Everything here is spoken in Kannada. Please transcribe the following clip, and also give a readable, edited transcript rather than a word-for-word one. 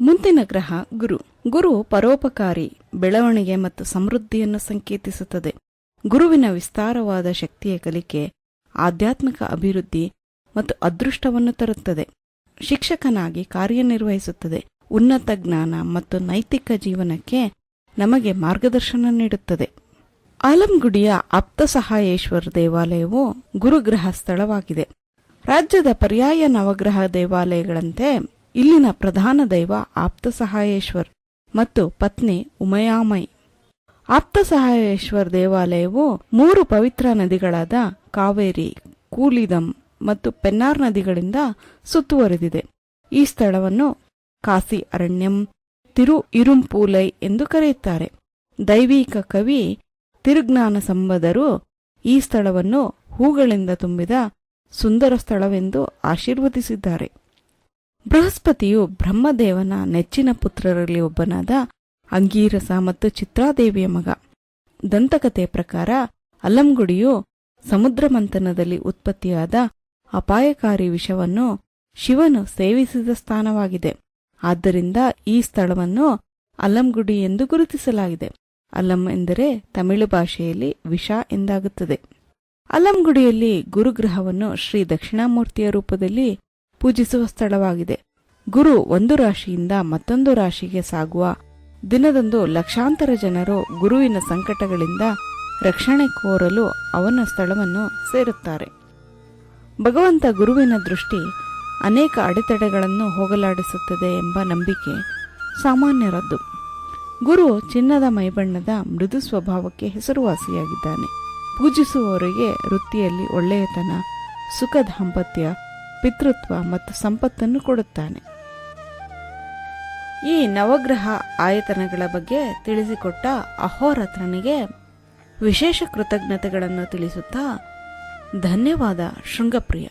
ಮುಂದಿನ ಗ್ರಹ ಗುರು. ಗುರು ಪರೋಪಕಾರಿ, ಬೆಳವಣಿಗೆ ಮತ್ತು ಸಮೃದ್ಧಿಯನ್ನು ಸಂಕೇತಿಸುತ್ತದೆ. ಗುರುವಿನ ವಿಸ್ತಾರವಾದ ಶಕ್ತಿಯ ಕಲಿಕೆ ಆಧ್ಯಾತ್ಮಿಕ ಅಭಿವೃದ್ಧಿ ಮತ್ತು ಅದೃಷ್ಟವನ್ನು ತರುತ್ತದೆ. ಶಿಕ್ಷಕನಾಗಿ ಕಾರ್ಯನಿರ್ವಹಿಸುತ್ತದೆ. ಉನ್ನತ ಜ್ಞಾನ ಮತ್ತು ನೈತಿಕ ಜೀವನಕ್ಕೆ ನಮಗೆ ಮಾರ್ಗದರ್ಶನ ನೀಡುತ್ತದೆ. ಆಲಂಗುಡಿಯ ಆಪ್ತಸಹಾಯೇಶ್ವರ ದೇವಾಲಯವು ಗುರುಗ್ರಹ ಸ್ಥಳವಾಗಿದೆ. ರಾಜ್ಯದ ಪರ್ಯಾಯ ನವಗ್ರಹ ದೇವಾಲಯಗಳಂತೆ ಇಲ್ಲಿನ ಪ್ರಧಾನ ದೈವ ಆಪ್ತಸಹಾಯೇಶ್ವರ್ ಮತ್ತು ಪತ್ನಿ ಉಮಯಾಮೈ. ಆಪ್ತಸಹಾಯೇಶ್ವರ್ ದೇವಾಲಯವು 3 ಪವಿತ್ರ ನದಿಗಳಾದ ಕಾವೇರಿ, ಕೂಲಿದಂ ಮತ್ತು ಪೆನ್ನಾರ್ ನದಿಗಳಿಂದ ಸುತ್ತುವರಿದಿದೆ. ಈ ಸ್ಥಳವನ್ನು ಕಾಸಿ ಅರಣ್ಯಂ ತಿರು ಇರುಂಪೂಲೈ ಎಂದು ಕರೆಯುತ್ತಾರೆ. ದೈವಿಕ ಕವಿ ತಿರುಜ್ಞಾನ ಸಂಬದರು ಈ ಸ್ಥಳವನ್ನು ಹೂಗಳಿಂದ ತುಂಬಿದ ಸುಂದರ ಸ್ಥಳವೆಂದು ಆಶೀರ್ವದಿಸಿದ್ದಾರೆ. ಬೃಹಸ್ಪತಿಯು ಬ್ರಹ್ಮದೇವನ ನೆಚ್ಚಿನ ಪುತ್ರರಲ್ಲಿ ಒಬ್ಬನಾದ ಅಂಗೀರಸ ಮತ್ತು ಚಿತ್ರಾದೇವಿಯ ಮಗ. ದಂತಕಥೆ ಪ್ರಕಾರ ಅಲ್ಲಂಗುಡಿಯು ಸಮುದ್ರ ಮಂಥನದಲ್ಲಿ ಉತ್ಪತ್ತಿಯಾದ ಅಪಾಯಕಾರಿ ವಿಷವನ್ನು ಶಿವನು ಸೇವಿಸಿದ ಸ್ಥಾನವಾಗಿದೆ. ಆದ್ದರಿಂದ ಈ ಸ್ಥಳವನ್ನು ಅಲ್ಲಂಗುಡಿ ಎಂದು ಗುರುತಿಸಲಾಗಿದೆ. ಅಲ್ಲಂ ಎಂದರೆ ತಮಿಳು ಭಾಷೆಯಲ್ಲಿ ವಿಷ ಎಂದಾಗುತ್ತದೆ. ಅಲ್ಲಂಗುಡಿಯಲ್ಲಿ ಗುರುಗ್ರಹವನ್ನು ಶ್ರೀ ದಕ್ಷಿಣಾಮೂರ್ತಿಯ ರೂಪದಲ್ಲಿ ಪೂಜಿಸುವ ಸ್ಥಳವಾಗಿದೆ. ಗುರು ಒಂದು ರಾಶಿಯಿಂದ ಮತ್ತೊಂದು ರಾಶಿಗೆ ಸಾಗುವ ದಿನದಂದು ಲಕ್ಷಾಂತರ ಜನರು ಗುರುವಿನ ಸಂಕಟಗಳಿಂದ ರಕ್ಷಣೆ ಕೋರಲು ಅವನ ಸ್ಥಳವನ್ನು ಸೇರುತ್ತಾರೆ. ಭಗವಂತ ಗುರುವಿನ ದೃಷ್ಟಿ ಅನೇಕ ಅಡೆತಡೆಗಳನ್ನು ಹೋಗಲಾಡಿಸುತ್ತದೆ ಎಂಬ ನಂಬಿಕೆ ಸಾಮಾನ್ಯರದ್ದು. ಗುರು ಚಿನ್ನದ ಮೈಬಣ್ಣದ ಮೃದು ಸ್ವಭಾವಕ್ಕೆ ಹೆಸರುವಾಸಿಯಾಗಿದ್ದಾನೆ. ಪೂಜಿಸುವವರಿಗೆ ವೃತ್ತಿಯಲ್ಲಿ ಒಳ್ಳೆಯತನ, ಸುಖ ದಾಂಪತ್ಯ, ಪಿತೃತ್ವ ಮತ್ತು ಸಂಪತ್ತನ್ನು ಕೊಡುತ್ತಾನೆ. ಈ ನವಗ್ರಹ ಆಯತನಗಳ ಬಗ್ಗೆ ತಿಳಿಸಿಕೊಟ್ಟ ಅಹೋರಾತ್ರನಿಗೆ ವಿಶೇಷ ಕೃತಜ್ಞತೆಗಳನ್ನು ತಿಳಿಸುತ್ತಾ ಧನ್ಯವಾದ ಶೃಂಗಪ್ರಿಯ.